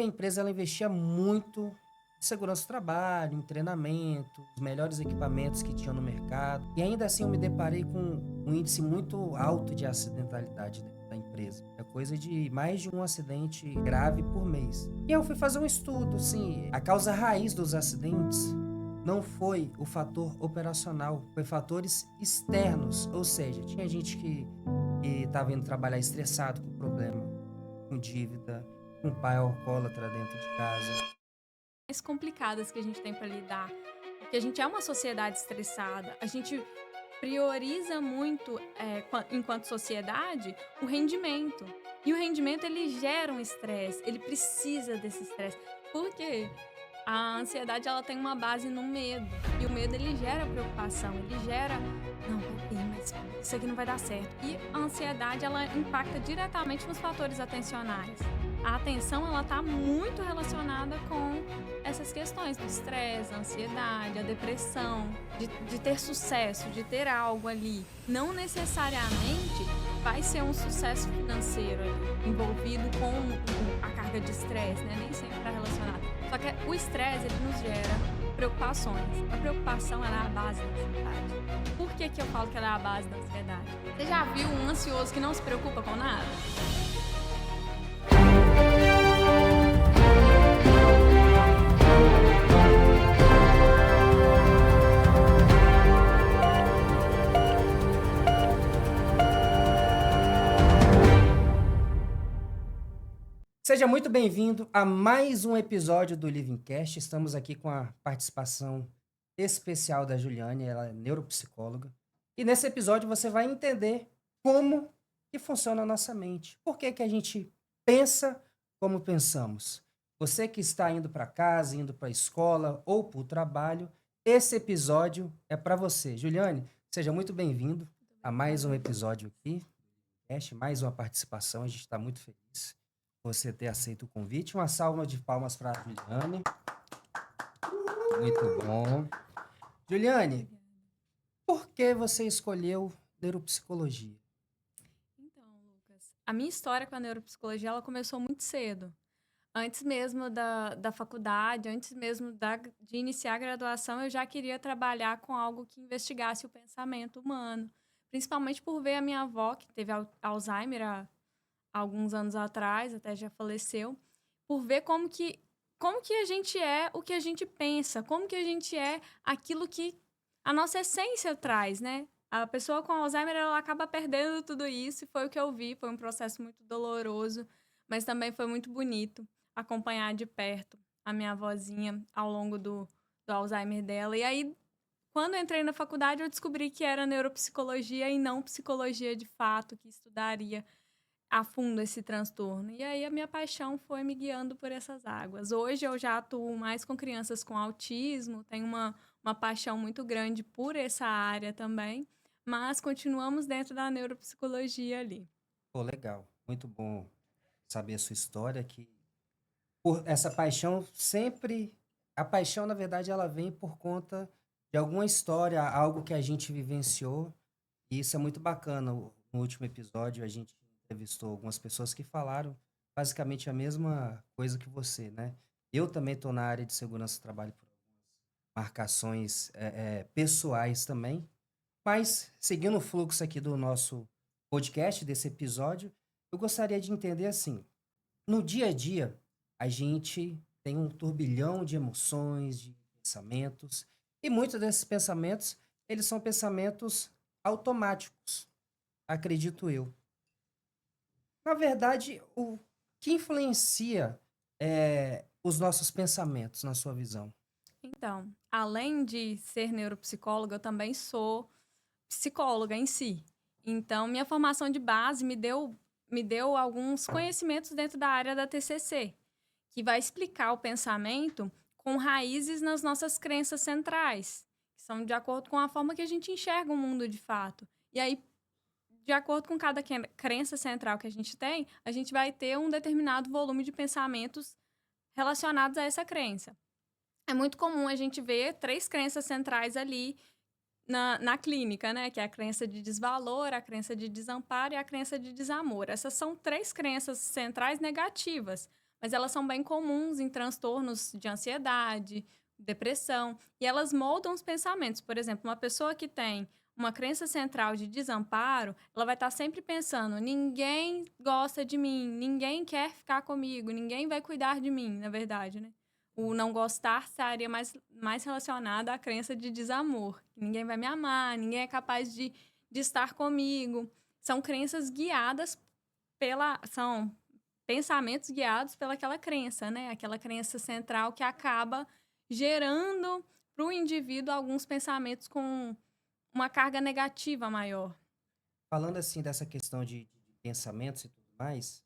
A empresa ela investia muito em segurança do trabalho, em treinamento, os melhores equipamentos que tinham no mercado. E ainda assim eu me deparei com um índice muito alto de acidentalidade dentro da empresa. É coisa de mais de um acidente grave por mês. E eu fui fazer um estudo, assim, a causa raiz dos acidentes não foi o fator operacional, foi fatores externos. Ou seja, tinha gente que estava indo trabalhar estressado com problema, com dívida, um pai alcoólatra dentro de casa. Mais complicadas que a gente tem para lidar, porque a gente é uma sociedade estressada, a gente prioriza muito, enquanto sociedade, o rendimento. E o rendimento ele gera um estresse, ele precisa desse estresse. Por quê? A ansiedade ela tem uma base no medo, e o medo ele gera preocupação, ele gera: "Não, peraí, mas isso aqui não vai dar certo". E a ansiedade ela impacta diretamente nos fatores atencionais. A atenção ela tá muito relacionada com essas questões do estresse, a ansiedade, a depressão, de ter sucesso, de ter algo ali. Não necessariamente vai ser um sucesso financeiro ali, envolvido com a carga de estresse, né, nem sempre está relacionado. Só que o estresse ele nos gera preocupações. A preocupação ela é a base da ansiedade. Por que que eu falo que ela é a base da ansiedade? Você já viu um ansioso que não se preocupa com nada? Seja muito bem-vindo a mais um episódio do Livingcast. Estamos aqui com a participação especial da Juliane, ela é neuropsicóloga. E nesse episódio você vai entender como que funciona a nossa mente. Por que que a gente pensa como pensamos? Você que está indo para casa, indo para a escola ou para o trabalho, esse episódio é para você. Juliane, seja muito bem-vindo a mais um episódio aqui, mais uma participação. A gente está muito feliz você ter aceito o convite. Uma salva de palmas para a Juliane. Muito bom. Juliane, Obrigada. por que você escolheu neuropsicologia? Então, Lucas, a minha história com a neuropsicologia ela começou muito cedo. Antes mesmo da faculdade, antes mesmo de iniciar a graduação, eu já queria trabalhar com algo que investigasse o pensamento humano. Principalmente por ver a minha avó, que teve Alzheimer há alguns anos atrás, até já faleceu, por ver como que a gente é o que a gente pensa, como que a gente é aquilo que a nossa essência traz, né? A pessoa com Alzheimer, ela acaba perdendo tudo isso, e foi o que eu vi, foi um processo muito doloroso, mas também foi muito bonito acompanhar de perto a minha avózinha ao longo do Alzheimer dela. E aí, quando eu entrei na faculdade, eu descobri que era neuropsicologia e não psicologia de fato, que estudaria a fundo esse transtorno. E aí a minha paixão foi me guiando por essas águas. Hoje eu já atuo mais com crianças com autismo, tenho uma paixão muito grande por essa área também, mas continuamos dentro da neuropsicologia ali. Pô, legal. Muito bom saber a sua história, que por essa paixão sempre... A paixão, na verdade, ela vem por conta de alguma história, algo que a gente vivenciou, e isso é muito bacana. No último episódio, a gente entrevistou algumas pessoas que falaram basicamente a mesma coisa que você, né? Eu também estou na área de segurança do trabalho por marcações pessoais também. Mas, seguindo o fluxo aqui do nosso podcast, desse episódio, eu gostaria de entender assim: no dia a dia, a gente tem um turbilhão de emoções, de pensamentos, e muitos desses pensamentos, eles são pensamentos automáticos, acredito eu. Na verdade, o que influencia os nossos pensamentos, na sua visão? Então, além de ser neuropsicóloga, eu também sou psicóloga em si. Então, minha formação de base me deu alguns conhecimentos dentro da área da TCC, que vai explicar o pensamento com raízes nas nossas crenças centrais, que são de acordo com a forma que a gente enxerga o mundo de fato. E aí, de acordo com cada crença central que a gente tem, a gente vai ter um determinado volume de pensamentos relacionados a essa crença. É muito comum a gente ver 3 crenças centrais ali na clínica, né, que é a crença de desvalor, a crença de desamparo e a crença de desamor. Essas são 3 crenças centrais negativas, mas elas são bem comuns em transtornos de ansiedade, depressão, e elas moldam os pensamentos. Por exemplo, uma pessoa que tem uma crença central de desamparo, ela vai estar sempre pensando: ninguém gosta de mim, ninguém quer ficar comigo, ninguém vai cuidar de mim, na verdade, né? O não gostar estaria mais relacionado à crença de desamor. Que ninguém vai me amar, ninguém é capaz de estar comigo. São crenças guiadas são pensamentos guiados pelaquela crença, né? Aquela crença central que acaba gerando para o indivíduo alguns pensamentos com uma carga negativa maior. Falando assim dessa questão de pensamentos e tudo mais,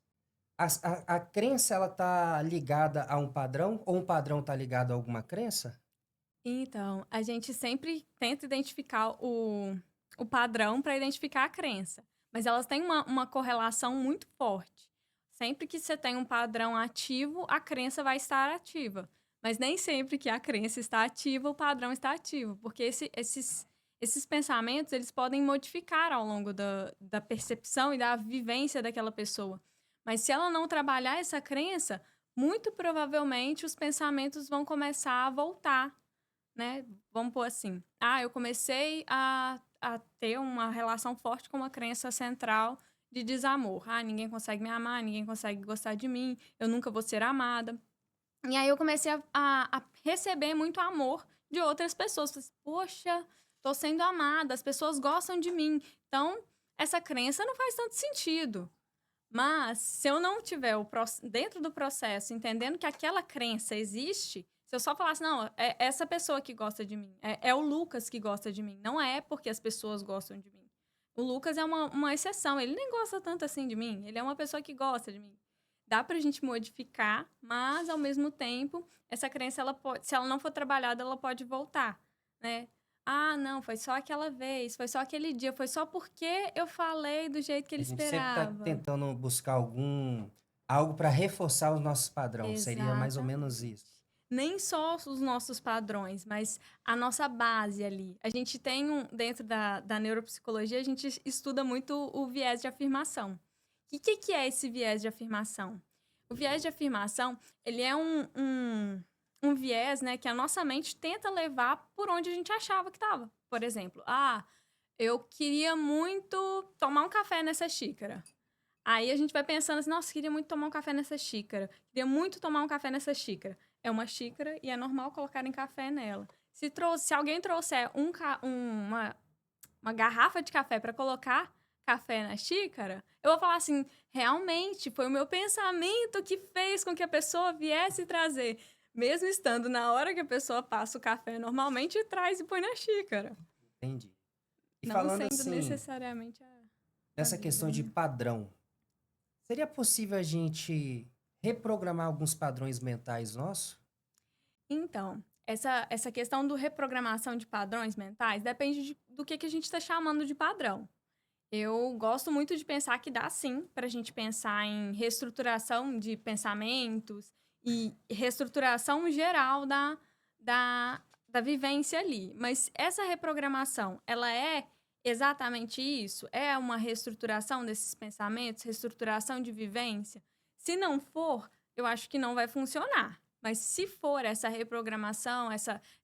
a crença ela tá ligada a um padrão ou um padrão tá ligado a alguma crença? Então, a gente sempre tenta identificar o padrão para identificar a crença, mas elas têm uma correlação muito forte. Sempre que você tem um padrão ativo, a crença vai estar ativa. Mas nem sempre que a crença está ativa, o padrão está ativo, porque esses pensamentos eles podem modificar ao longo da percepção e da vivência daquela pessoa. Mas se ela não trabalhar essa crença, muito provavelmente os pensamentos vão começar a voltar, né? Vamos pôr assim: ah, eu comecei a ter uma relação forte com uma crença central de desamor. Ah, ninguém consegue me amar, ninguém consegue gostar de mim, eu nunca vou ser amada. E aí eu comecei a receber muito amor de outras pessoas. Falei assim: poxa, tô sendo amada, as pessoas gostam de mim. Então, essa crença não faz tanto sentido. Mas, se eu não tiver dentro do processo, entendendo que aquela crença existe, se eu só falasse, não, é essa pessoa que gosta de mim, é o Lucas que gosta de mim, não é porque as pessoas gostam de mim. O Lucas é uma exceção, ele nem gosta tanto assim de mim, ele é uma pessoa que gosta de mim. Dá pra gente modificar, mas, ao mesmo tempo, essa crença, se ela não for trabalhada, ela pode voltar, né? Ah, não, foi só aquela vez, foi só aquele dia, foi só porque eu falei do jeito que A ele gente sempre está esperava. tentando buscar algo para reforçar os nossos padrões. Seria mais ou menos Exatamente. isso. Nem só os nossos padrões, mas a nossa base ali. A gente tem dentro da neuropsicologia, a gente estuda muito o viés de afirmação. Que é esse viés de afirmação? O viés de afirmação, ele é um viés, né, que a nossa mente tenta levar por onde a gente achava que estava. Por exemplo, ah, eu queria muito tomar um café nessa xícara. Aí a gente vai pensando assim: nossa, queria muito tomar um café nessa xícara. Queria muito tomar um café nessa xícara. É uma xícara e é normal colocarem café nela. Se alguém trouxer uma garrafa de café para colocar café na xícara, eu vou falar assim: realmente foi o meu pensamento que fez com que a pessoa viesse trazer. Mesmo estando na hora que a pessoa passa o café normalmente, traz e põe na xícara. Entendi. E Não falando sendo assim, necessariamente a nessa vida, questão de né? padrão, seria possível a gente reprogramar alguns padrões mentais nossos? Então, essa questão do reprogramação de padrões mentais depende do que a gente está chamando de padrão. Eu gosto muito de pensar que dá sim para a gente pensar em reestruturação de pensamentos e reestruturação geral da vivência ali. Mas essa reprogramação, ela é exatamente isso? É uma reestruturação desses pensamentos, reestruturação de vivência? Se não for, eu acho que não vai funcionar. Mas se for essa reprogramação,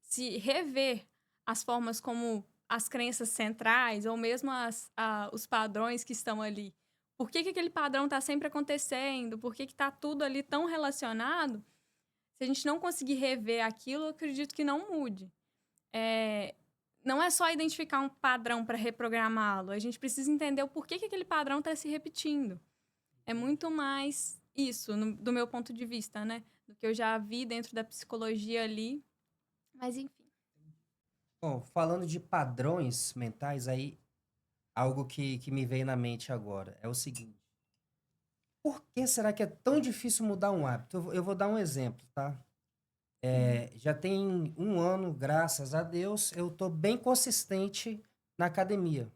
se rever as formas como as crenças centrais ou mesmo os padrões que estão ali. Por que aquele padrão está sempre acontecendo? Por que está tudo ali tão relacionado? Se a gente não conseguir rever aquilo, eu acredito que não mude. É, não é só identificar um padrão para reprogramá-lo. A gente precisa entender o porquê que aquele padrão está se repetindo. É muito mais isso, do meu ponto de vista, né? Do que eu já vi dentro da psicologia ali. Mas, enfim. Bom, falando de padrões mentais, aí algo que me veio na mente agora é o seguinte: por que será que é tão difícil mudar um hábito? Eu vou dar um exemplo, tá? Sim. Já tem um ano, graças a Deus, eu tô bem consistente na academia.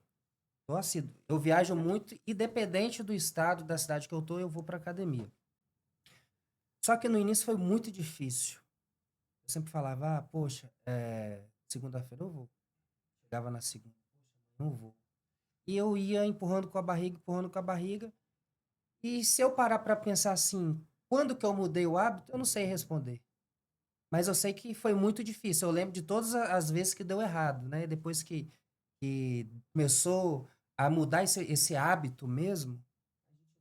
Tô assíduo. Eu viajo muito, independente do estado, da cidade que eu tô, eu vou pra academia. Só que no início foi muito difícil. Eu sempre falava, poxa, segunda-feira eu vou. Chegava na segunda, poxa, não vou. E eu ia empurrando com a barriga, empurrando com a barriga. E se eu parar para pensar assim, quando que eu mudei o hábito, eu não sei responder. Mas eu sei que foi muito difícil. Eu lembro de todas as vezes que deu errado, né? Depois que começou a mudar esse hábito mesmo,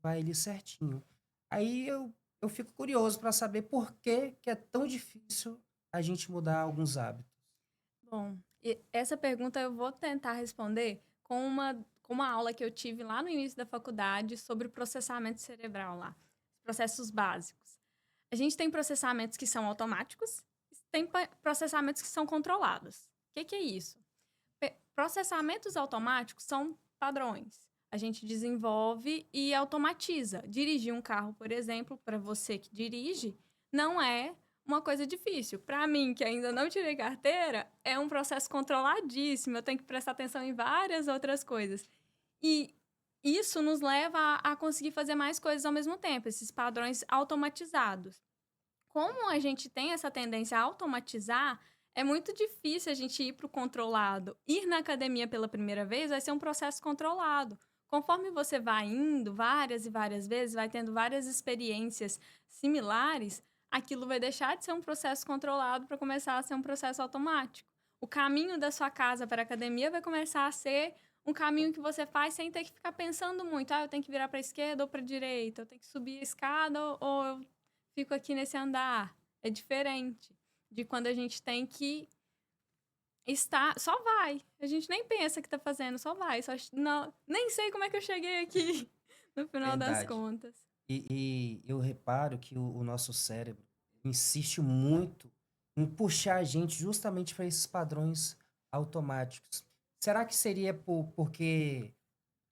vai ali certinho. Aí eu fico curioso para saber por que é tão difícil a gente mudar alguns hábitos. Bom, essa pergunta eu vou tentar responder com uma aula que eu tive lá no início da faculdade sobre o processamento cerebral lá, processos básicos. A gente tem processamentos que são automáticos e tem processamentos que são controlados. O que é isso? Processamentos automáticos são padrões. A gente desenvolve e automatiza. Dirigir um carro, por exemplo, para você que dirige, não é uma coisa difícil. Para mim, que ainda não tirei carteira, é um processo controladíssimo. Eu tenho que prestar atenção em várias outras coisas. E isso nos leva a conseguir fazer mais coisas ao mesmo tempo, esses padrões automatizados. Como a gente tem essa tendência a automatizar, é muito difícil a gente ir para o controlado. Ir na academia pela primeira vez vai ser um processo controlado. Conforme você vai indo várias e várias vezes, vai tendo várias experiências similares, aquilo vai deixar de ser um processo controlado para começar a ser um processo automático. O caminho da sua casa para a academia vai começar a ser um caminho que você faz sem ter que ficar pensando muito. Ah, eu tenho que virar para a esquerda ou para a direita, eu tenho que subir a escada ou eu fico aqui nesse andar. É diferente de quando a gente tem que estar. Só vai. A gente nem pensa que tá fazendo, só vai. Só, não, nem sei como é que eu cheguei aqui, no final das Verdade. contas. E eu reparo que o nosso cérebro insiste muito em puxar a gente justamente para esses padrões automáticos. Será que seria porque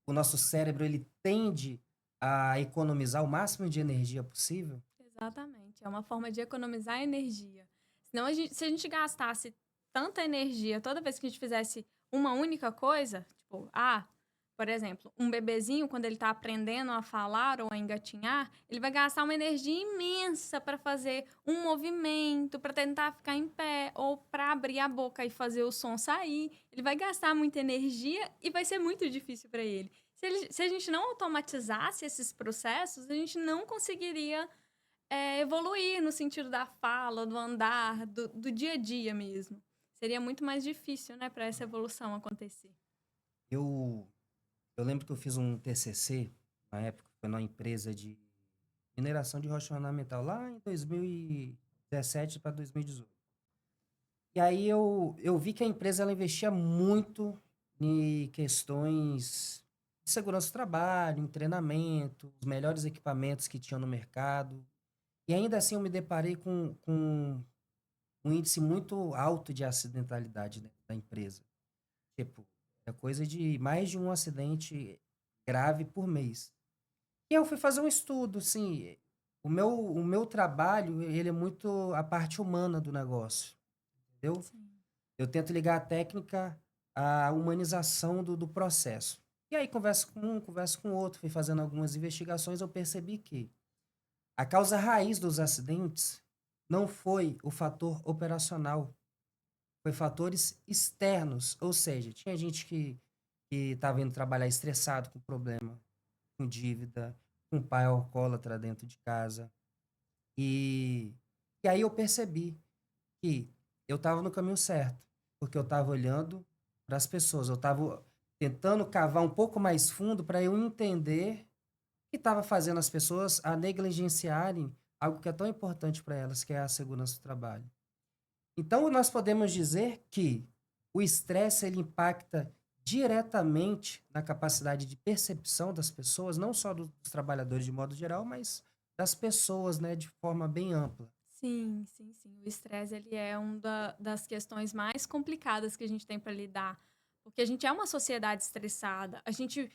o nosso cérebro ele tende a economizar o máximo de energia possível? Exatamente. É uma forma de economizar energia. Senão, se a gente gastasse tanta energia toda vez que a gente fizesse uma única coisa, tipo, por exemplo, um bebezinho, quando ele está aprendendo a falar ou a engatinhar, ele vai gastar uma energia imensa para fazer um movimento, para tentar ficar em pé, ou para abrir a boca e fazer o som sair. Ele vai gastar muita energia e vai ser muito difícil para ele. Se a gente não automatizasse esses processos, a gente não conseguiria evoluir no sentido da fala, do andar, do dia a dia mesmo. Seria muito mais difícil, né, para essa evolução acontecer. Eu, eu lembro que eu fiz um TCC, na época, foi numa empresa de mineração de rocha ornamental, lá em 2017 para 2018. E aí eu vi que a empresa ela investia muito em questões de segurança do trabalho, em treinamento, os melhores equipamentos que tinham no mercado. E ainda assim eu me deparei com um índice muito alto de acidentalidade dentro da empresa. Tipo, é coisa de mais de um acidente grave por mês. E eu fui fazer um estudo, assim, o meu trabalho, ele é muito a parte humana do negócio, entendeu? Sim. Eu tento ligar a técnica à humanização do processo. E aí, converso com um, converso com outro, fui fazendo algumas investigações, eu percebi que a causa raiz dos acidentes não foi o fator operacional, foi fatores externos, ou seja, tinha gente que estava indo trabalhar estressado, com problema, com dívida, com um pai alcoólatra dentro de casa. E, e aí eu percebi que eu estava no caminho certo, porque eu estava olhando para as pessoas, eu estava tentando cavar um pouco mais fundo para eu entender o que estava fazendo as pessoas a negligenciarem algo que é tão importante para elas, que é a segurança do trabalho. Então, nós podemos dizer que o estresse ele impacta diretamente na capacidade de percepção das pessoas, não só dos trabalhadores de modo geral, mas das pessoas, né, de forma bem ampla. Sim, sim, sim. O estresse, ele é uma das questões mais complicadas que a gente tem para lidar, porque a gente é uma sociedade estressada. A gente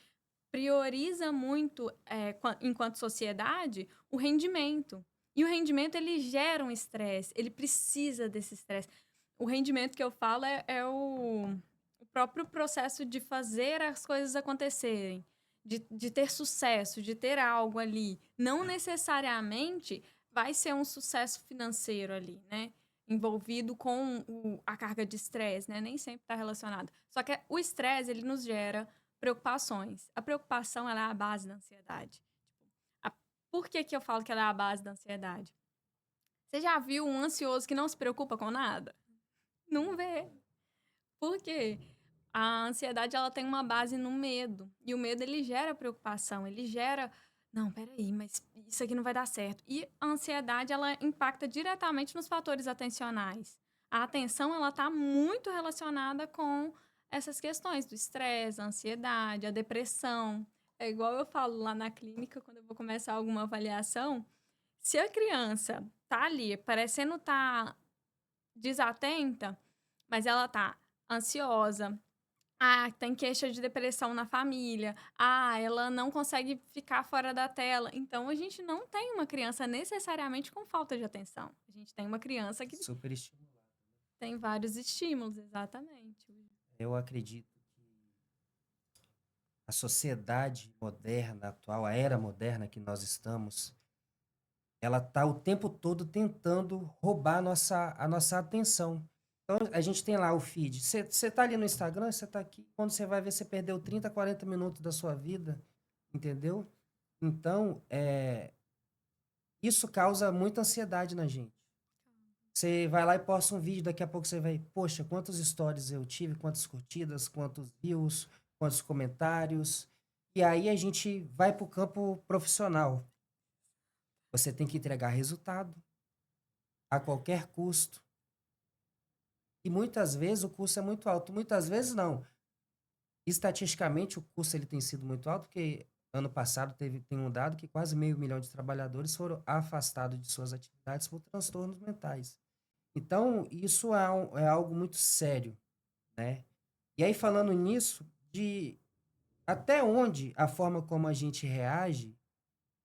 prioriza muito, enquanto sociedade, o rendimento. E o rendimento, ele gera um estresse, ele precisa desse estresse. O rendimento que eu falo é o próprio processo de fazer as coisas acontecerem, de ter sucesso, de ter algo ali. Não necessariamente vai ser um sucesso financeiro ali, né? Envolvido com a carga de estresse, né? Nem sempre está relacionado. Só que o estresse, ele nos gera preocupações. A preocupação, ela é a base da ansiedade. A- Por que que eu falo que ela é a base da ansiedade? Você já viu um ansioso que não se preocupa com nada? Não vê. Por quê? A ansiedade, ela tem uma base no medo. E o medo, ele gera preocupação, ele gera... Não, peraí, mas isso aqui não vai dar certo. E a ansiedade, ela impacta diretamente nos fatores atencionais. A atenção, ela está muito relacionada com essas questões do estresse, a ansiedade, a depressão. É igual eu falo lá na clínica, quando eu vou começar alguma avaliação, se a criança tá ali, parecendo tá desatenta, mas ela tá ansiosa, tem queixa de depressão na família, ela não consegue ficar fora da tela. Então, a gente não tem uma criança necessariamente com falta de atenção. A gente tem uma criança que Super estimulado. tem vários estímulos, exatamente. Eu acredito que a sociedade moderna, atual, a era moderna que nós estamos, ela está o tempo todo tentando roubar a nossa atenção. Então, a gente tem lá o feed. Você tá ali no Instagram, você tá aqui. Quando você vai ver, você perdeu 30, 40 minutos da sua vida, entendeu? Então, isso causa muita ansiedade na gente. Você vai lá e posta um vídeo, daqui a pouco você vai, poxa, quantos stories eu tive, quantas curtidas, quantos views, quantos comentários. E aí a gente vai para o campo profissional. Você tem que entregar resultado a qualquer custo. E muitas vezes o custo é muito alto. Muitas vezes não. Estatisticamente, o custo ele tem sido muito alto, porque ano passado tem um dado que quase 500.000 de trabalhadores foram afastados de suas atividades por transtornos mentais. Então, isso é algo muito sério, né? E aí, falando nisso, de até onde a forma como a gente reage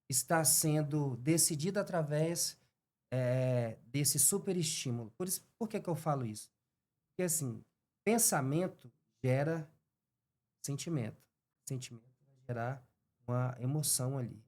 está sendo decidida através desse superestímulo. Por que que eu falo isso? Porque, assim, pensamento gera sentimento. Sentimento vai gerar uma emoção ali.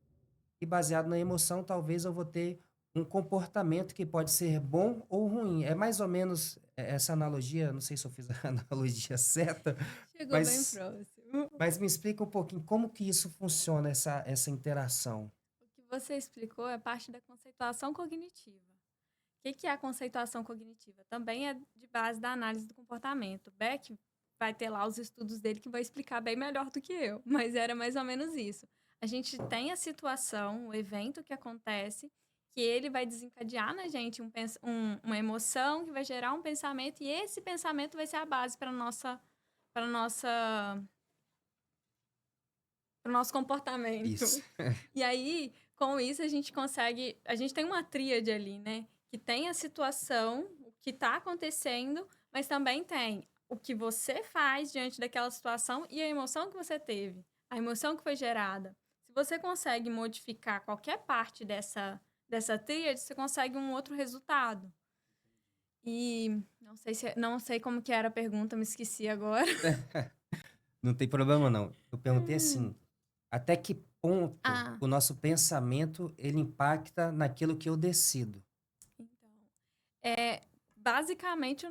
E baseado na emoção, talvez eu vou ter um comportamento que pode ser bom ou ruim. É mais ou menos essa analogia, não sei se eu fiz a analogia certa, Chegou bem mas, próximo. mas me explica um pouquinho como que isso funciona, essa interação. O que você explicou é parte da conceituação cognitiva. O que que é a conceituação cognitiva? Também é de base da análise do comportamento. Beck vai ter lá os estudos dele que vai explicar bem melhor do que eu, mas era mais ou menos isso. A gente tem a situação, o evento que acontece, que ele vai desencadear na gente uma emoção, que vai gerar um pensamento, e esse pensamento vai ser a base para nossa, o nosso comportamento. Isso. E aí, com isso, a gente consegue. A gente tem uma tríade ali, né? Que tem a situação, o que está acontecendo, mas também tem o que você faz diante daquela situação e a emoção que você teve, a emoção que foi gerada. Se você consegue modificar qualquer parte dessa tríade, você consegue um outro resultado. E não sei como que era a pergunta, me esqueci agora. Não tem problema não. Eu perguntei assim, até que ponto Ah, o nosso pensamento ele impacta naquilo que eu decido? então. Basicamente, o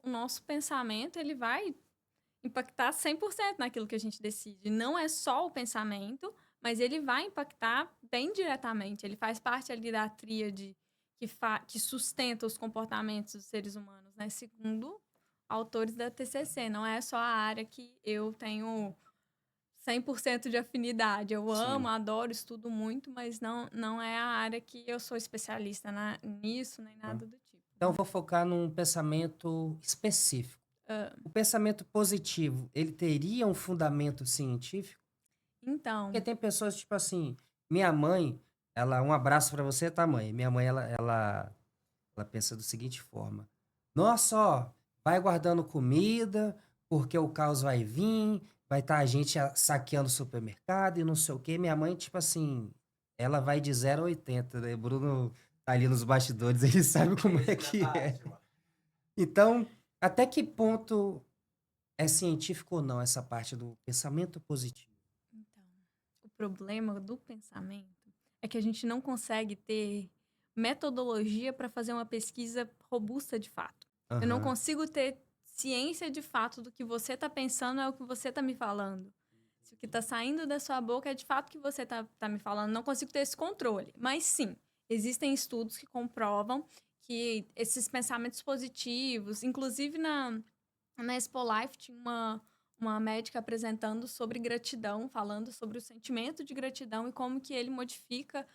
nosso pensamento, ele vai impactar 100% naquilo que a gente decide. Não é só o pensamento, mas ele vai impactar bem diretamente. Ele faz parte ali da tríade que sustenta os comportamentos dos seres humanos, né? Segundo autores da TCC. Não é só a área que eu tenho 100% de afinidade. Eu amo, Sim. adoro, estudo muito, mas não é a área que eu sou especialista nisso, nem nada do tipo. Então, eu vou focar num pensamento específico. O pensamento positivo, ele teria um fundamento científico? Então, Porque tem pessoas, tipo assim, minha mãe, um abraço pra você, tá, mãe? Minha mãe, ela pensa da seguinte forma: nossa, ó, vai guardando comida, porque o caos vai vir, vai estar a gente saqueando o supermercado e não sei o quê. Minha mãe, tipo assim, ela vai de 0 a 80, né? Bruno tá ali nos bastidores, ele sabe como é que é. Então, até que ponto é científico ou não essa parte do pensamento positivo? Então, o problema do pensamento é que a gente não consegue ter metodologia para fazer uma pesquisa robusta de fato. Eu não Aham. consigo ter ciência de fato do que você está pensando é o que você está me falando. Se o que está saindo da sua boca é de fato o que você tá me falando, não consigo ter esse controle. Mas sim, existem estudos que comprovam que esses pensamentos positivos, inclusive na Expo Life tinha uma médica apresentando sobre gratidão, falando sobre o sentimento de gratidão e como que ele modifica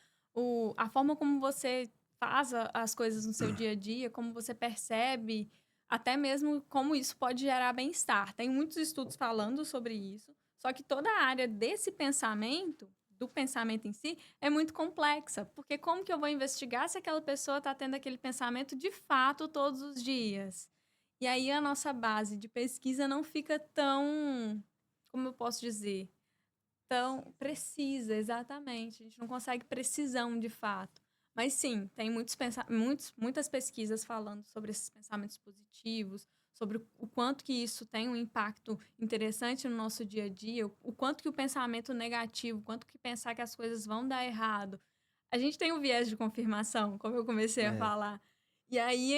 a forma como você faz as coisas no seu dia a dia, como você percebe, até mesmo como isso pode gerar bem-estar. Tem muitos estudos falando sobre isso, só que toda a área desse pensamento, do pensamento em si, é muito complexa, porque como que eu vou investigar se aquela pessoa está tendo aquele pensamento de fato todos os dias? E aí a nossa base de pesquisa não fica tão, como eu posso dizer, tão precisa, exatamente. A gente não consegue precisão de fato. Mas sim, tem muitas pesquisas falando sobre esses pensamentos positivos, sobre o quanto que isso tem um impacto interessante no nosso dia a dia, o quanto que o pensamento negativo, o quanto que pensar que as coisas vão dar errado. A gente tem o viés de confirmação, como eu comecei a É. falar. E aí,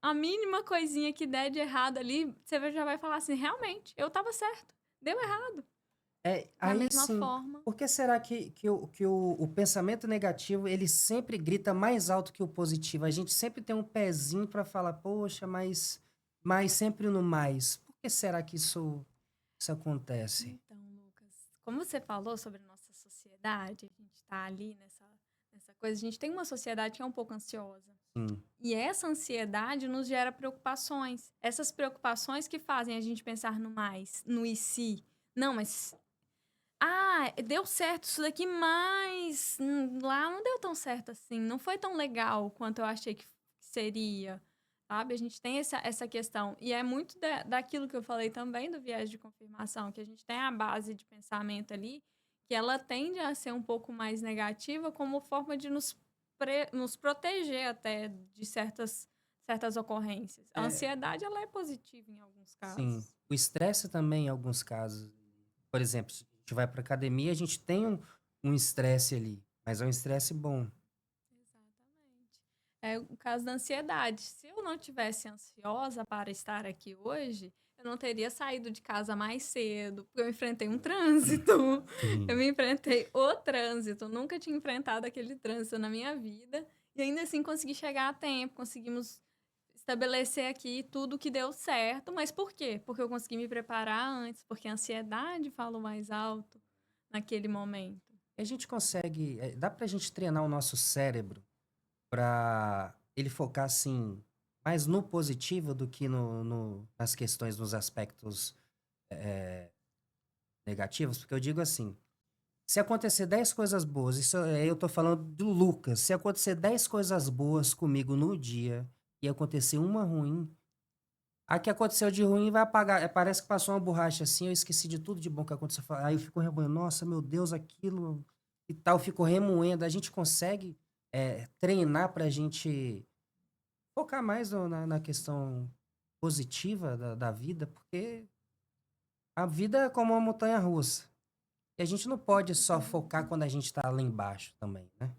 a mínima coisinha que der de errado ali, você já vai falar assim, realmente, eu estava certo, deu errado. Da Aí mesma sim, forma. por que será que o pensamento negativo ele sempre grita mais alto que o positivo? A gente sempre tem um pezinho para falar, poxa, mas sempre no mais. Por que será que isso acontece? Então, Lucas, como você falou sobre a nossa sociedade, a gente está ali nessa coisa, a gente tem uma sociedade que é um pouco ansiosa. Sim. E essa ansiedade nos gera preocupações. Essas preocupações que fazem a gente pensar no mais, no e se. Não, mas. Ah, deu certo isso daqui, mas lá não deu tão certo assim. Não foi tão legal quanto eu achei que seria. Sabe? A gente tem essa questão. E é muito daquilo que eu falei também do viés de confirmação, que a gente tem a base de pensamento ali, que ela tende a ser um pouco mais negativa como forma de nos proteger até de certas ocorrências. A É, ansiedade, ela é positiva em alguns sim. casos. O estresse também, em alguns casos. Por exemplo, se a gente vai para academia, a gente tem um estresse ali, mas é um estresse bom. Exatamente. É o caso da ansiedade. Se eu não tivesse ansiosa para estar aqui hoje, eu não teria saído de casa mais cedo, porque eu enfrentei um trânsito. Eu Sim. me enfrentei o trânsito. Nunca tinha enfrentado aquele trânsito na minha vida. E ainda assim consegui chegar a tempo, conseguimos estabelecer aqui tudo que deu certo. Mas por quê? Porque eu consegui me preparar antes, porque a ansiedade falou mais alto naquele momento. A gente consegue, dá pra gente treinar o nosso cérebro para ele focar assim mais no positivo do que nas questões, nos aspectos negativos, porque eu digo assim, se acontecer 10 coisas boas, isso eu tô falando do Lucas, se acontecer 10 coisas boas comigo no dia e acontecer uma ruim, a que aconteceu de ruim vai apagar, parece que passou uma borracha assim, eu esqueci de tudo de bom que aconteceu, aí eu fico remoendo, nossa, meu Deus, aquilo e tal, eu fico remoendo, a gente consegue treinar pra gente focar mais na questão positiva da vida, porque a vida é como uma montanha russa. E a gente não pode só focar quando a gente tá lá embaixo também, né?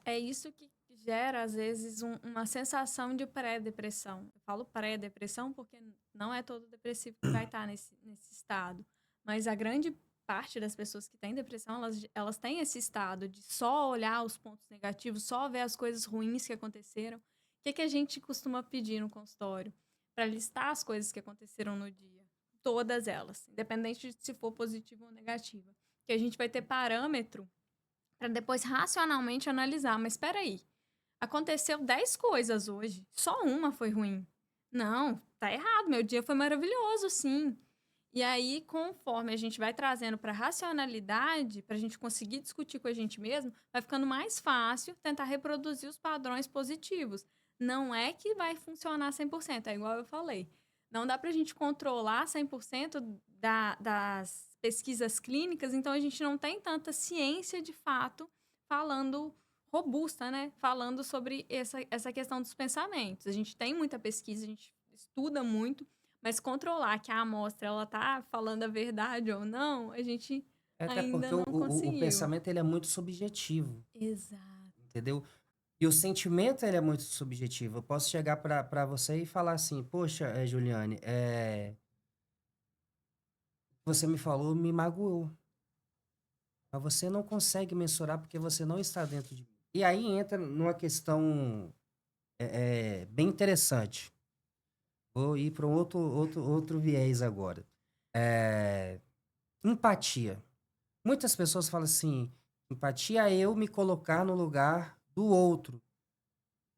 É isso que gera, às vezes, uma sensação de pré-depressão. Eu falo pré-depressão porque não é todo depressivo que vai estar nesse estado. Mas a grande parte das pessoas que têm depressão, elas têm esse estado de só olhar os pontos negativos, só ver as coisas ruins que aconteceram. O que a gente costuma pedir no consultório? Para listar as coisas que aconteceram no dia. Todas elas, independente de se for positiva ou negativa. Que a gente vai ter parâmetro para depois racionalmente analisar. Mas espera aí, aconteceu 10 coisas hoje, só uma foi ruim. Não, tá errado, meu dia foi maravilhoso, sim. E aí, conforme a gente vai trazendo para racionalidade, para a gente conseguir discutir com a gente mesmo, vai ficando mais fácil tentar reproduzir os padrões positivos. Não é que vai funcionar 100%, é igual eu falei. Não dá para a gente controlar 100% das pesquisas clínicas, então a gente não tem tanta ciência de fato falando robusta, né? Falando sobre essa questão dos pensamentos. A gente tem muita pesquisa, a gente estuda muito, mas controlar que a amostra ela tá falando a verdade ou não, a gente Até ainda porque o, não o, o conseguiu. pensamento ele é muito subjetivo, Exato. entendeu? E o sentimento ele é muito subjetivo. Eu posso chegar pra você e falar assim, poxa, Juliane, você me falou me magoou. Mas você não consegue mensurar porque você não está dentro de mim. E aí entra numa questão bem interessante. Vou ir para um outro viés agora. É, empatia. Muitas pessoas falam assim: empatia é eu me colocar no lugar do outro.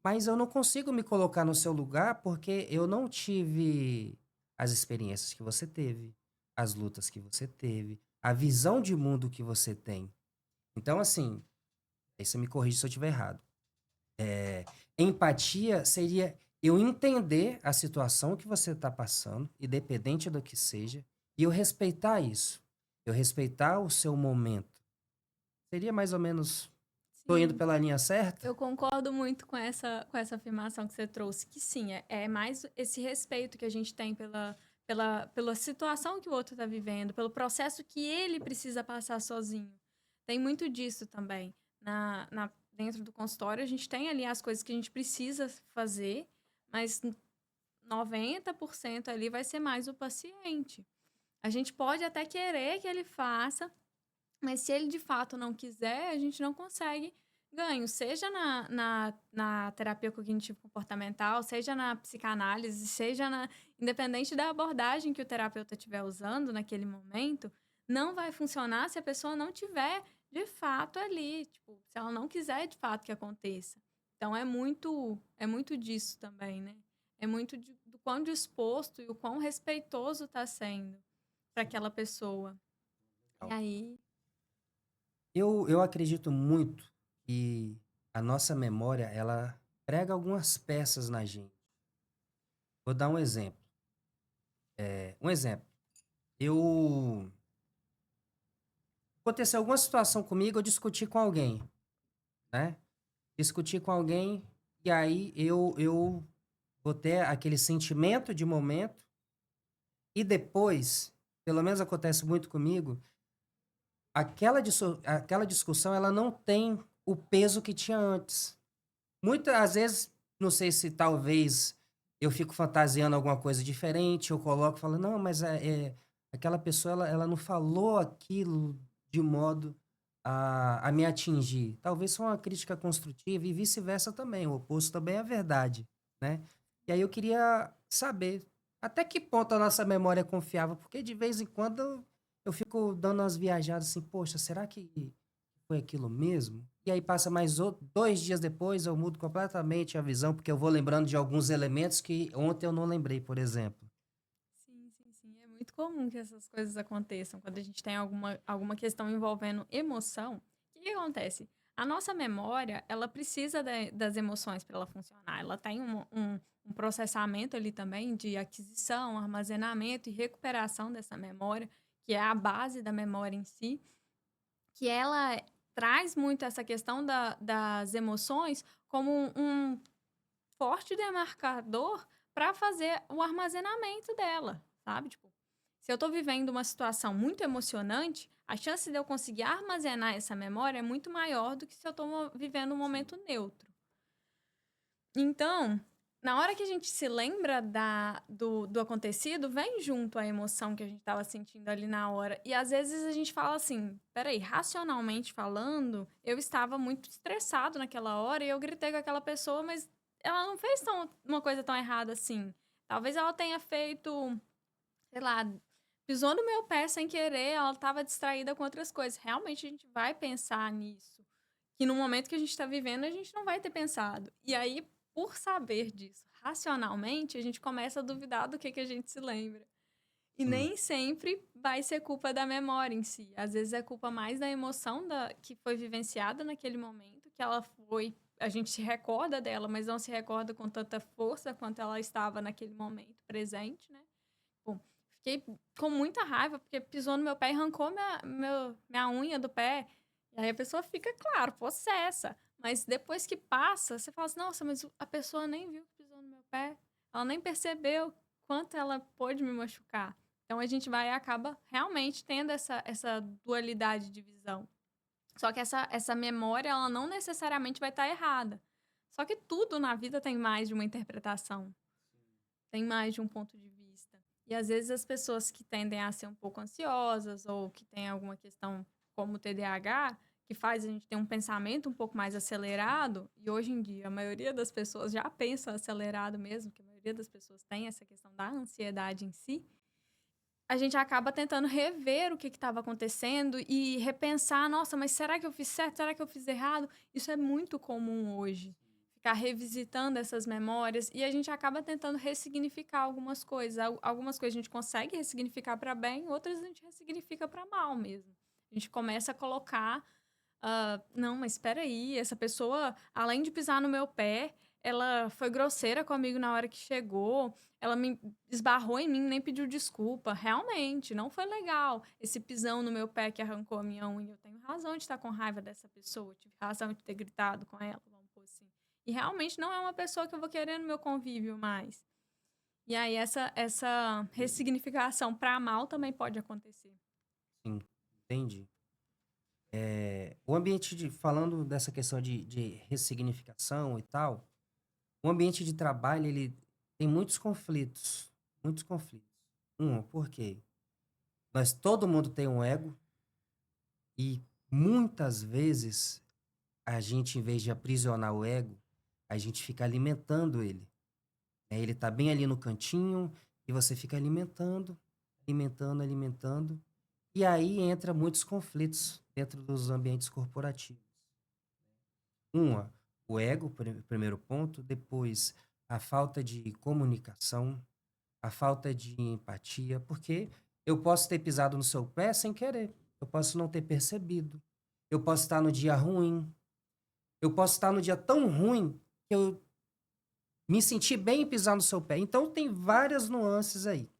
Mas eu não consigo me colocar no seu lugar porque eu não tive as experiências que você teve, as lutas que você teve, a visão de mundo que você tem. Então, assim, aí você me corrige se eu estiver errado. Empatia seria eu entender a situação que você está passando, independente do que seja, e eu respeitar isso. Eu respeitar o seu momento. Seria mais ou menos. Tô indo Sim. pela linha certa? Eu concordo muito com essa afirmação que você trouxe, que sim, é mais esse respeito que a gente tem pela situação que o outro está vivendo, pelo processo que ele precisa passar sozinho. Tem muito disso também. Dentro do consultório, a gente tem ali as coisas que a gente precisa fazer, mas 90% ali vai ser mais o paciente. A gente pode até querer que ele faça, mas se ele de fato não quiser, a gente não consegue ganho, seja na terapia cognitivo-comportamental, seja na psicanálise, seja independente da abordagem que o terapeuta estiver usando naquele momento, não vai funcionar se a pessoa não tiver de fato ali, tipo, se ela não quiser de fato que aconteça. Então é muito disso também, né? É muito do quão disposto e o quão respeitoso está sendo para Sim. aquela pessoa. E aí, Eu acredito muito que a nossa memória, ela prega algumas peças na gente. Vou dar um exemplo. Um exemplo. Eu aconteceu alguma situação comigo, eu discuti com alguém, né? Discuti com alguém e aí eu vou ter aquele sentimento de momento e depois, pelo menos acontece muito comigo, aquela discussão ela não tem o peso que tinha antes. Muitas vezes, não sei se talvez eu fico fantasiando alguma coisa diferente, eu coloco e falo, não, mas aquela pessoa ela não falou aquilo de modo a me atingir. Talvez foi uma crítica construtiva e vice-versa também, o oposto também é verdade, né? E aí eu queria saber até que ponto a nossa memória é confiável, porque de vez em quando eu fico dando umas viajadas assim, poxa, será que foi aquilo mesmo? E aí passa mais 2 dias depois, eu mudo completamente a visão, porque eu vou lembrando de alguns elementos que ontem eu não lembrei, por exemplo. sim, sim, sim. É muito comum que essas coisas aconteçam. Quando a gente tem alguma questão envolvendo emoção, o que acontece? A nossa memória, ela precisa das emoções para ela funcionar. Ela tem um processamento ali também de aquisição, armazenamento e recuperação dessa memória, que é a base da memória em si, que ela traz muito essa questão das emoções como um forte demarcador para fazer o armazenamento dela, sabe? Tipo, se eu tô vivendo uma situação muito emocionante, a chance de eu conseguir armazenar essa memória é muito maior do que se eu tô vivendo um momento neutro. Então, na hora que a gente se lembra do acontecido, vem junto a emoção que a gente estava sentindo ali na hora. E às vezes a gente fala assim: peraí, racionalmente falando, eu estava muito estressado naquela hora e eu gritei com aquela pessoa, mas ela não fez uma coisa tão errada assim. Talvez ela tenha feito, sei lá, pisou no meu pé sem querer, ela estava distraída com outras coisas. Realmente a gente vai pensar nisso. Que no momento que a gente está vivendo, a gente não vai ter pensado. E aí, por saber disso racionalmente, a gente começa a duvidar do que a gente se lembra. E Sim. nem sempre vai ser culpa da memória em si. Às vezes é culpa mais da emoção que foi vivenciada naquele momento, que ela foi. A gente se recorda dela, mas não se recorda com tanta força quanto ela estava naquele momento presente, né? Bom, fiquei com muita raiva, porque pisou no meu pé e arrancou minha unha do pé. E aí a pessoa fica, claro, possessa. Mas depois que passa, você fala assim, nossa, mas a pessoa nem viu que pisou no meu pé. Ela nem percebeu quanto ela pôde me machucar. Então a gente vai e acaba realmente tendo essa dualidade de visão. Só que essa memória, ela não necessariamente vai estar errada. Só que tudo na vida tem mais de uma interpretação. Tem mais de um ponto de vista. E às vezes as pessoas que tendem a ser um pouco ansiosas ou que têm alguma questão como o TDAH, que faz a gente ter um pensamento um pouco mais acelerado, e hoje em dia a maioria das pessoas já pensa acelerado mesmo, que a maioria das pessoas tem essa questão da ansiedade em si, a gente acaba tentando rever o que estava acontecendo e repensar, nossa, mas será que eu fiz certo? Será que eu fiz errado? Isso é muito comum hoje. Ficar revisitando essas memórias e a gente acaba tentando ressignificar algumas coisas. Algumas coisas a gente consegue ressignificar para bem, outras a gente ressignifica para mal mesmo. A gente começa a colocar, não, mas espera aí, essa pessoa, além de pisar no meu pé, ela foi grosseira comigo na hora que chegou, ela me esbarrou em mim, nem pediu desculpa. Realmente, não foi legal. Esse pisão no meu pé que arrancou a minha unha. Eu tenho razão de estar com raiva dessa pessoa. Eu tive razão de ter gritado com ela, vamos pôr assim. E realmente não é uma pessoa que eu vou querer no meu convívio mais. E aí essa ressignificação para mal também pode acontecer. Sim, entendi. O ambiente falando dessa questão de ressignificação e tal, o ambiente de trabalho, ele tem muitos conflitos, muitos conflitos. Por quê? Todo mundo tem um ego e muitas vezes a gente, em vez de aprisionar o ego, a gente fica alimentando ele. Né? Ele tá bem ali no cantinho e você fica alimentando, alimentando, alimentando. E aí entra muitos conflitos dentro dos ambientes corporativos. Uma, o ego, primeiro ponto. Depois, a falta de comunicação, a falta de empatia, porque eu posso ter pisado no seu pé sem querer. Eu posso não ter percebido. Eu posso estar no dia ruim. Eu posso estar no dia tão ruim que eu me senti bem em pisar no seu pé. Então, tem várias nuances aí.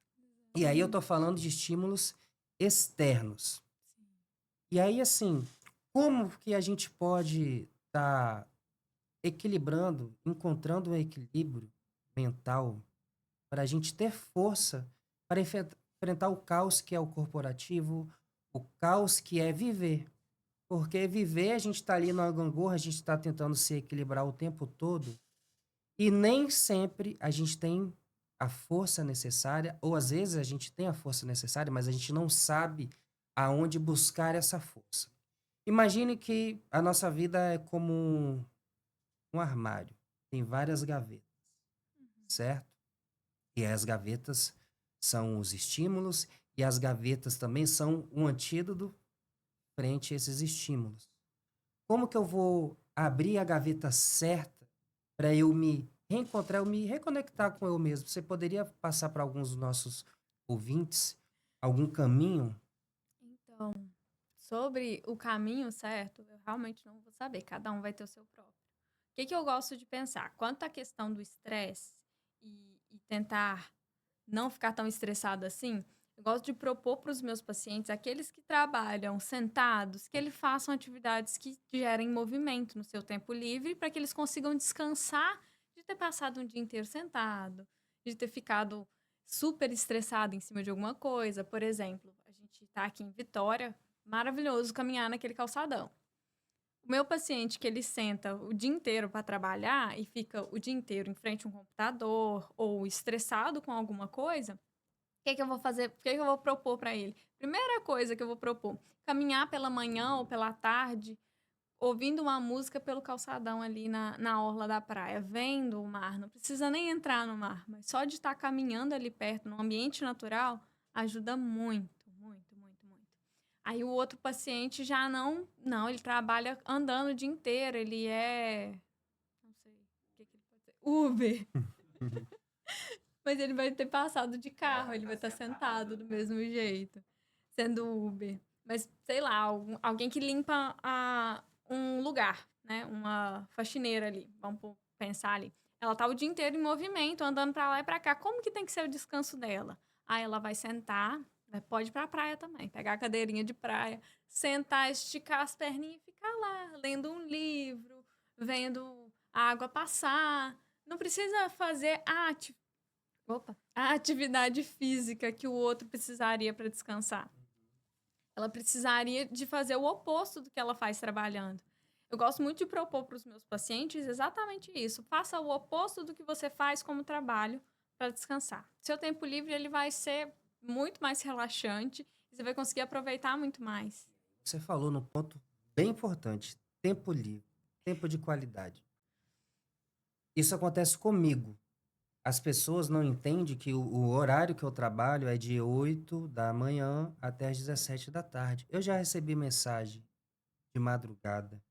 E aí eu tô falando de estímulos externos. E aí, assim, como que a gente pode estar equilibrando, encontrando um equilíbrio mental para a gente ter força para enfrentar o caos que é o corporativo, o caos que é viver. Porque viver, a gente está ali na gangorra, a gente está tentando se equilibrar o tempo todo e nem sempre a gente tem a força necessária, ou às vezes a gente tem a força necessária, mas a gente não sabe aonde buscar essa força. Imagine que a nossa vida é como um armário, tem várias gavetas, certo? E as gavetas são os estímulos e as gavetas também são um antídoto frente a esses estímulos. Como que eu vou abrir a gaveta certa para eu me reencontrar, eu me reconectar com eu mesmo? Você poderia passar para alguns dos nossos ouvintes algum caminho? Então, sobre o caminho certo, eu realmente não vou saber. Cada um vai ter o seu próprio. O que eu gosto de pensar? Quanto à questão do estresse e tentar não ficar tão estressado assim, eu gosto de propor para os meus pacientes, aqueles que trabalham sentados, que eles façam atividades que gerem movimento no seu tempo livre, para que eles consigam descansar de ter passado um dia inteiro sentado, de ter ficado super estressado em cima de alguma coisa. Por exemplo, a gente está aqui em Vitória, maravilhoso caminhar naquele calçadão. O meu paciente que ele senta o dia inteiro para trabalhar e fica o dia inteiro em frente a um computador ou estressado com alguma coisa, o que eu vou fazer? O que eu vou propor para ele? Primeira coisa que eu vou propor: caminhar pela manhã ou pela tarde, ouvindo uma música pelo calçadão ali na orla da praia, vendo o mar. Não precisa nem entrar no mar, mas só de estar caminhando ali perto, no ambiente natural, ajuda muito, muito, muito, muito. Aí o outro paciente já não, ele trabalha andando o dia inteiro, ele não sei, o que ele pode ser, Uber. Mas ele vai ter passado de carro, ele vai estar sentado do mesmo jeito, sendo Uber. Mas, sei lá, alguém que limpa um lugar, né? Uma faxineira ali, vamos pensar ali. Ela tá o dia inteiro em movimento, andando para lá e para cá. Como que tem que ser o descanso dela? Aí ela vai sentar, pode ir pra praia também, pegar a cadeirinha de praia, sentar, esticar as perninhas e ficar lá, lendo um livro, vendo a água passar. Não precisa fazer a atividade física que o outro precisaria para descansar. Ela precisaria de fazer o oposto do que ela faz trabalhando. Eu gosto muito de propor para os meus pacientes exatamente isso. Faça o oposto do que você faz como trabalho para descansar. Seu tempo livre ele vai ser muito mais relaxante e você vai conseguir aproveitar muito mais. Você falou num ponto bem importante: tempo livre, tempo de qualidade. Isso acontece comigo. As pessoas não entendem que o horário que eu trabalho é de 8 da manhã até as 17 da tarde. Eu já recebi mensagem de madrugada,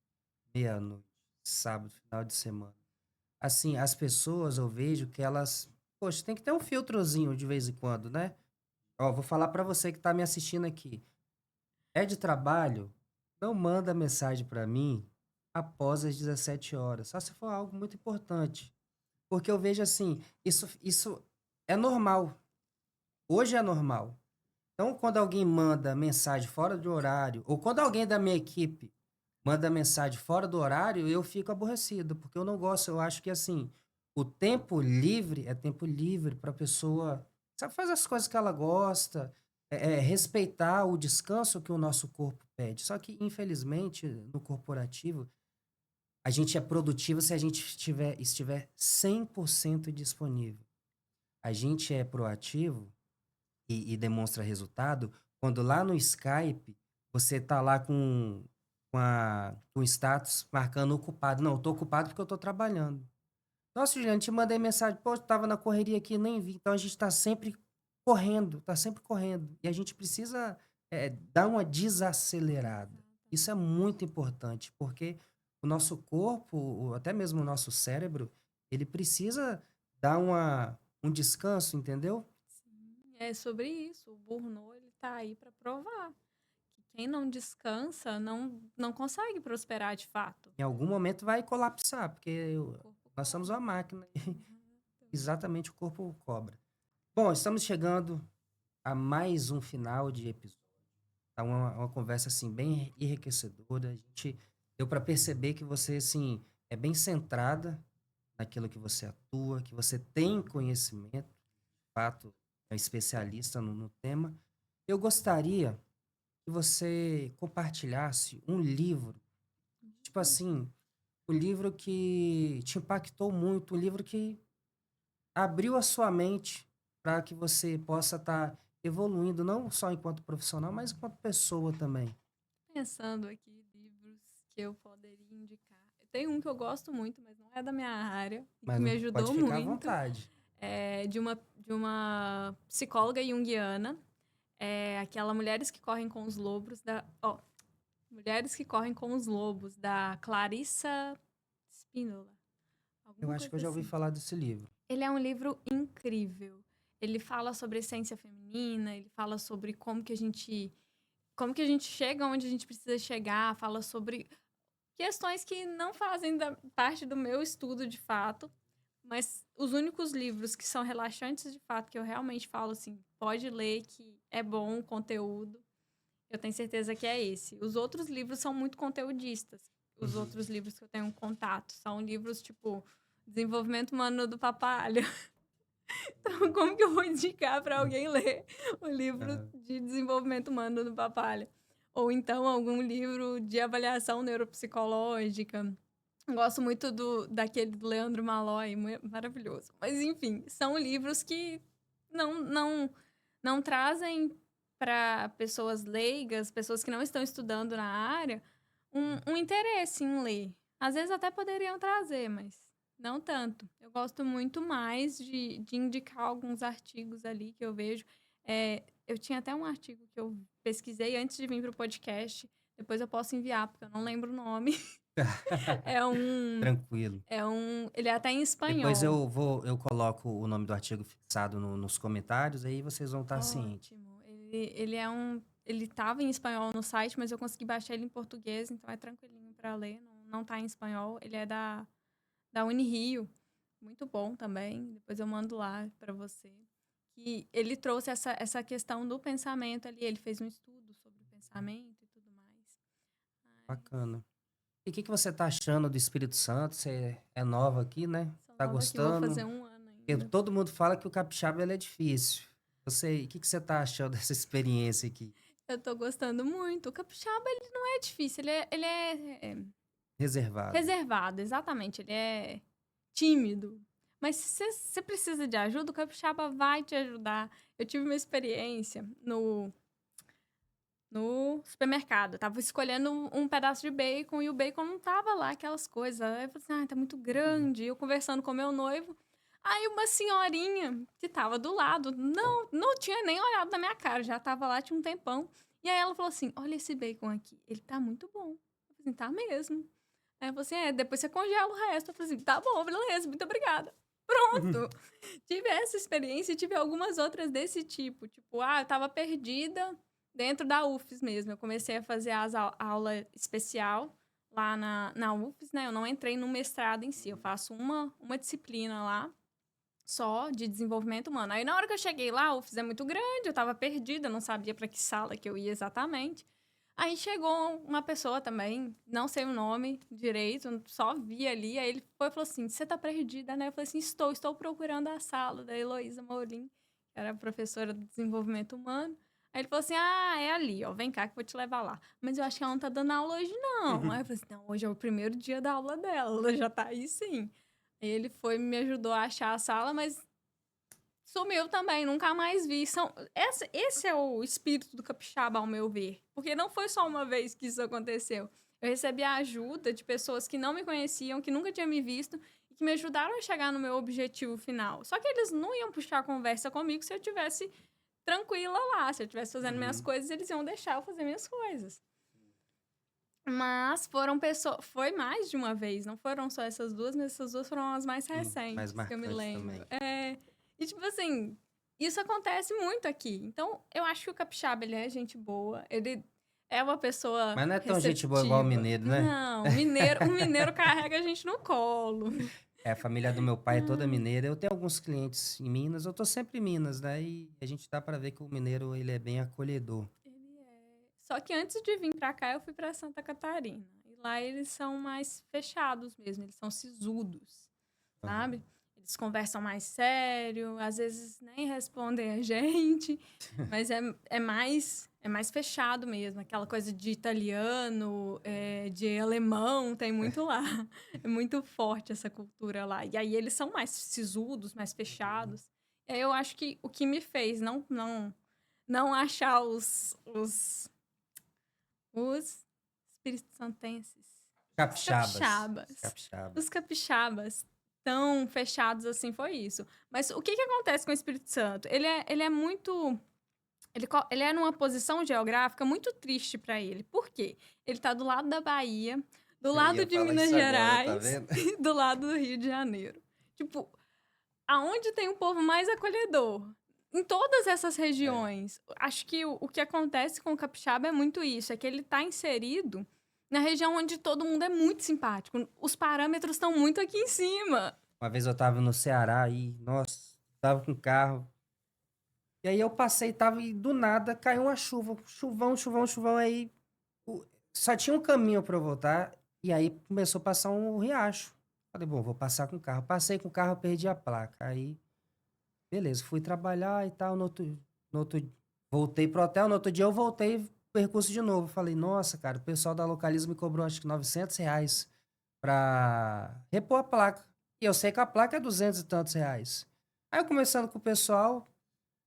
meia-noite, sábado, final de semana. Assim, as pessoas eu vejo que elas, poxa, tem que ter um filtrozinho de vez em quando, né? Ó, vou falar pra você que tá me assistindo aqui. É de trabalho? Não manda mensagem pra mim após as 17 horas, só se for algo muito importante. Porque eu vejo assim, isso é normal. Hoje é normal. Então, quando alguém manda mensagem fora do horário, ou quando alguém da minha equipe manda mensagem fora do horário, eu fico aborrecido, porque eu não gosto. Eu acho que assim, o tempo livre é tempo livre para a pessoa, sabe, fazer as coisas que ela gosta, respeitar o descanso que o nosso corpo pede. Só que, infelizmente, no corporativo, a gente é produtivo se a gente estiver 100% disponível. A gente é proativo e demonstra resultado quando lá no Skype você tá lá com o status marcando ocupado. Não, eu tô ocupado porque eu tô trabalhando. Nossa, Juliana, te mandei mensagem, pô, tava na correria aqui, nem vi. Então a gente tá sempre correndo, tá sempre correndo. E a gente precisa dar uma desacelerada. Isso é muito importante, porque o nosso corpo, até mesmo o nosso cérebro, ele precisa dar um descanso, entendeu? Sim, é sobre isso. O burnout ele tá aí para provar que quem não descansa não consegue prosperar de fato. Em algum momento vai colapsar, porque O corpo nós somos uma cobra. máquina. Exatamente. Exatamente, o corpo cobra. Bom, estamos chegando a mais um final de episódio. Tá uma conversa assim bem enriquecedora. A gente deu para perceber que você assim é bem centrada naquilo que você atua, que você tem conhecimento, de fato, é especialista no tema. Eu gostaria que você compartilhasse um livro, tipo assim, o livro que te impactou muito, um livro que abriu a sua mente para que você possa estar evoluindo, não só enquanto profissional, mas enquanto pessoa também. Pensando aqui livros que eu poderia indicar. Tem um que eu gosto muito, mas não é da minha área e Mas que me não pode ajudou ficar à muito. vontade. É de uma psicóloga junguiana. É aquela Mulheres que Correm com os Lobos Mulheres que Correm com os Lobos, da Clarissa Spínola. Eu Alguma acho que eu coisa já ouvi assim. falar desse livro. Ele é um livro incrível. Ele fala sobre a essência feminina, ele fala sobre como que a gente chega onde a gente precisa chegar, fala sobre questões que não fazem parte do meu estudo de fato, mas os únicos livros que são relaxantes de fato, que eu realmente falo assim, pode ler que é bom o conteúdo, eu tenho certeza que é esse. Os outros livros são muito conteudistas. Os Uhum. outros livros que eu tenho contato são livros tipo Desenvolvimento Humano do Papalho. Então, como que eu vou indicar para alguém ler o livro Aham. de desenvolvimento humano do Papalha? Ou então algum livro de avaliação neuropsicológica. Gosto muito daquele do Leandro Malloy, maravilhoso. Mas, enfim, são livros que não, não, não trazem para pessoas leigas, pessoas que não estão estudando na área, um interesse em ler. Às vezes até poderiam trazer, mas não tanto. Eu gosto muito mais de indicar alguns artigos ali que eu vejo. Eu tinha até um artigo que eu pesquisei antes de vir para o podcast. Depois eu posso enviar, porque eu não lembro o nome. É um, Tranquilo. ele é até em Depois espanhol. eu coloco o nome do artigo fixado nos comentários, aí vocês vão estar cientes. Ótimo. Ele estava em espanhol no site, mas eu consegui baixar ele em português, então é tranquilinho para ler. Não tá em espanhol. Ele é da Unirio. Muito bom também. Depois eu mando lá para você. Que ele trouxe essa questão do pensamento ali. Ele fez um estudo sobre o pensamento e tudo mais. Mas Bacana. E o que você tá achando do Espírito Santo? Você é nova aqui, né? sou Tá nova aqui, vou gostando? fazer um ano Porque ainda. todo mundo fala que o capixaba ele é difícil. O que você tá achando dessa experiência aqui? Eu tô gostando muito. O capixaba, ele não é difícil. Ele é Reservado. reservado, exatamente. Ele é tímido. Mas se você precisa de ajuda, o capixaba vai te ajudar. Eu tive uma experiência no supermercado. Eu tava escolhendo um pedaço de bacon e o bacon não tava lá, aquelas coisas. Aí eu falei assim, tá muito grande. Eu conversando com meu noivo. Aí uma senhorinha que tava do lado, não tinha nem olhado na minha cara, já tava lá tinha um tempão. E aí ela falou assim, olha esse bacon aqui, ele tá muito bom. Eu falei assim, tá mesmo. Aí ela falou assim, depois você congela o resto. Eu falei assim, tá bom, beleza, muito obrigada. Pronto. Tive essa experiência e tive algumas outras desse tipo. Tipo, eu tava perdida dentro da UFES mesmo. Eu comecei a fazer aula especial lá na UFES, né? Eu não entrei no mestrado em si. Eu faço uma disciplina lá, só de desenvolvimento humano. Aí, na hora que eu cheguei lá, a UFES é muito grande, eu tava perdida, não sabia para que sala que eu ia exatamente. Aí chegou uma pessoa também, não sei o nome direito, só vi ali. Aí ele foi e falou assim: Você tá perdida, né? Eu falei assim: estou procurando a sala da Heloísa Molim, que era professora de desenvolvimento humano. Aí ele falou assim: é ali, ó, vem cá que eu vou te levar lá. Mas eu acho que ela não tá dando aula hoje, não. Aí eu falei assim: não, hoje é o primeiro dia da aula dela, ela já tá aí sim. Aí ele foi e me ajudou a achar a sala, mas sumiu também, nunca mais vi. Esse é o espírito do capixaba, ao meu ver. Porque não foi só uma vez que isso aconteceu. Eu recebi a ajuda de pessoas que não me conheciam, que nunca tinham me visto, e que me ajudaram a chegar no meu objetivo final. Só que eles não iam puxar a conversa comigo se eu tivesse tranquila lá. Se eu estivesse fazendo minhas coisas, eles iam deixar eu fazer minhas coisas. Mas foram pessoas. Foi mais de uma vez, não foram só essas duas, mas essas duas foram as mais Mais recentes que eu me marcantes lembro. também. E tipo assim, isso acontece muito aqui. Então, eu acho que o capixaba, ele é gente boa, ele é uma pessoa Mas não é tão gente boa igual o receptiva. mineiro, né? Não, o mineiro carrega a gente no colo. É, a família do meu pai é toda mineira. Eu tenho alguns clientes em Minas, eu tô sempre em Minas, né? E a gente dá para ver que o mineiro, ele é bem acolhedor. Ele é. Só que antes de vir pra cá, eu fui pra Santa Catarina. E lá eles são mais fechados mesmo, eles são sisudos, Aham. sabe? Eles conversam mais sério, às vezes nem respondem a gente, mas é mais fechado mesmo. Aquela coisa de italiano, de alemão, tem muito lá. É muito forte essa cultura lá. E aí eles são mais sisudos, mais fechados. E aí eu acho que o que me fez não achar os espírito santenses, os Capixabas. capixabas, Capixaba. os capixabas tão fechados assim foi isso. Mas o que acontece com o Espírito Santo? Ele é muito ele é numa posição geográfica muito triste para ele. Por quê? Ele tá do lado da Bahia, do Eu lado ia de falar Minas isso agora, tá Gerais vendo? e do lado do Rio de Janeiro. Tipo, aonde tem um povo mais acolhedor? Em todas essas É. regiões. Acho que o que acontece com o capixaba é muito isso, é que ele está inserido na região onde todo mundo é muito simpático. Os parâmetros estão muito aqui em cima. Uma vez eu tava no Ceará e, nossa, tava com carro. E aí eu passei, tava e do nada caiu uma chuva. Chuvão, chuvão, chuvão. Aí só tinha um caminho pra eu voltar. E aí começou a passar um riacho. Falei, bom, vou passar com o carro. Passei com o carro, perdi a placa. Aí, beleza, fui trabalhar e tal. No outro, voltei pro hotel. No outro dia eu voltei percurso de novo. Falei, nossa, cara, o pessoal da Localiza me cobrou acho que R$ 900 pra repor a placa. E eu sei que a placa é 200 e tantos reais. Aí eu conversando com o pessoal,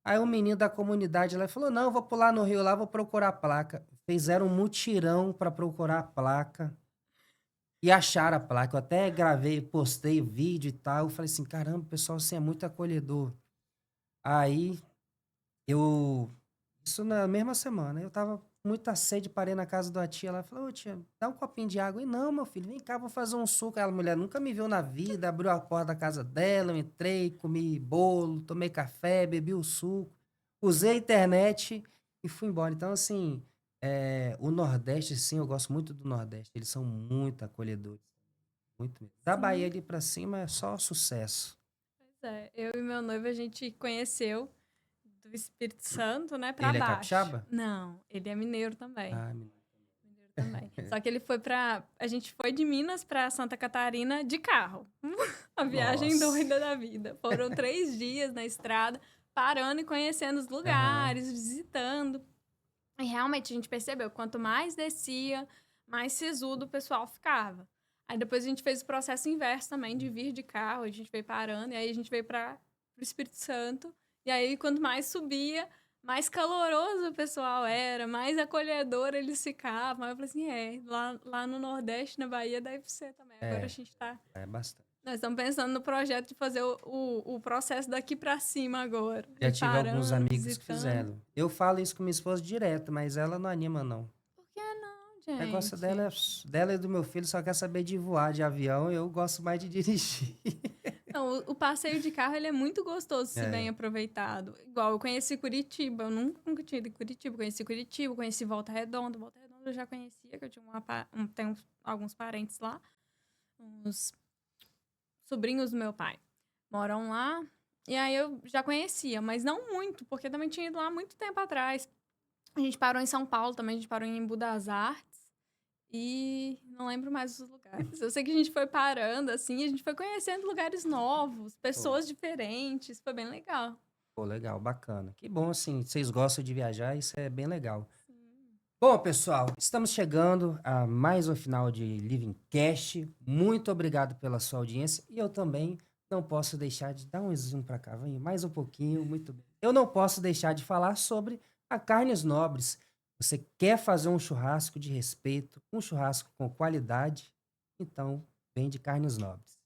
aí um menino da comunidade lá falou: Não, eu vou pular no rio lá, vou procurar a placa. Fizeram um mutirão pra procurar a placa e acharam a placa. Eu até gravei, postei o vídeo e tal. Eu falei assim: Caramba, o pessoal, assim é muito acolhedor. Aí eu. Isso na mesma semana. Eu tava com muita sede, parei na casa da tia lá. Falei: Ô tia, dá um copinho de água. E não, meu filho, vem cá, vou fazer um suco. Ela, mulher, nunca me viu na vida. Abriu a porta da casa dela, eu entrei, comi bolo, tomei café, bebi o suco. Usei a internet e fui embora. Então, assim, o Nordeste, sim, eu gosto muito do Nordeste. Eles são muito acolhedores. Muito mesmo. Da Bahia Sim, ali pra cima é só sucesso. pois é. Eu e meu noivo, a gente conheceu do Espírito Santo, né, pra Ele é baixo. capixaba? Não, ele é mineiro também. Ah, menino. Mineiro também. Só que ele foi pra. A gente foi de Minas pra Santa Catarina de carro. A viagem Nossa. doida da vida. Foram 3 dias na estrada, parando e conhecendo os Aham. lugares, visitando. E realmente a gente percebeu, quanto mais descia, mais sisudo o pessoal ficava. Aí depois a gente fez o processo inverso também, de vir de carro, a gente veio parando, e aí a gente veio para o Espírito Santo. E aí, quanto mais subia, mais caloroso o pessoal era, mais acolhedor eles ficavam. Aí eu falei assim, lá no Nordeste, na Bahia, deve ser também. Agora a É, gente tá... é bastante. Nós estamos pensando no projeto de fazer o processo daqui para cima agora. Já Ir tive alguns parando, amigos que visitando. fizeram. Eu falo isso com minha esposa direto, mas ela não anima, não. Por que não, O negócio dela, gente? dela e do meu filho só quer saber de voar de avião, eu gosto mais de dirigir. Não, o passeio de carro ele é muito gostoso se bem É, aproveitado. Igual eu conheci Curitiba, eu nunca tinha ido em Curitiba. Conheci Curitiba, conheci Volta Redonda. Volta Redonda eu já conhecia, que eu tinha tenho alguns parentes lá, uns sobrinhos do meu pai. Moram lá. E aí eu já conhecia, mas não muito, porque também tinha ido lá muito tempo atrás. A gente parou em São Paulo também, a gente parou em Embu das Artes. E não lembro mais os lugares. Eu sei que a gente foi parando, assim, a gente foi conhecendo lugares novos, pô, pessoas diferentes. Foi bem legal. pô, legal, bacana. Que bom, assim, vocês gostam de viajar, isso é bem legal. Sim. Bom, pessoal, estamos chegando a mais um final de Living Cast. Muito obrigado pela sua audiência. E eu também não posso deixar de dar um zoom para cá. Vem mais um pouquinho, muito bem. Eu não posso deixar de falar sobre a Carnes Nobres. Você quer fazer um churrasco de respeito, um churrasco com qualidade? Então, vem de Carnes Nobres.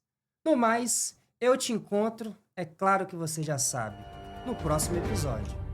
No mais, eu te encontro, é claro que você já sabe, no próximo episódio.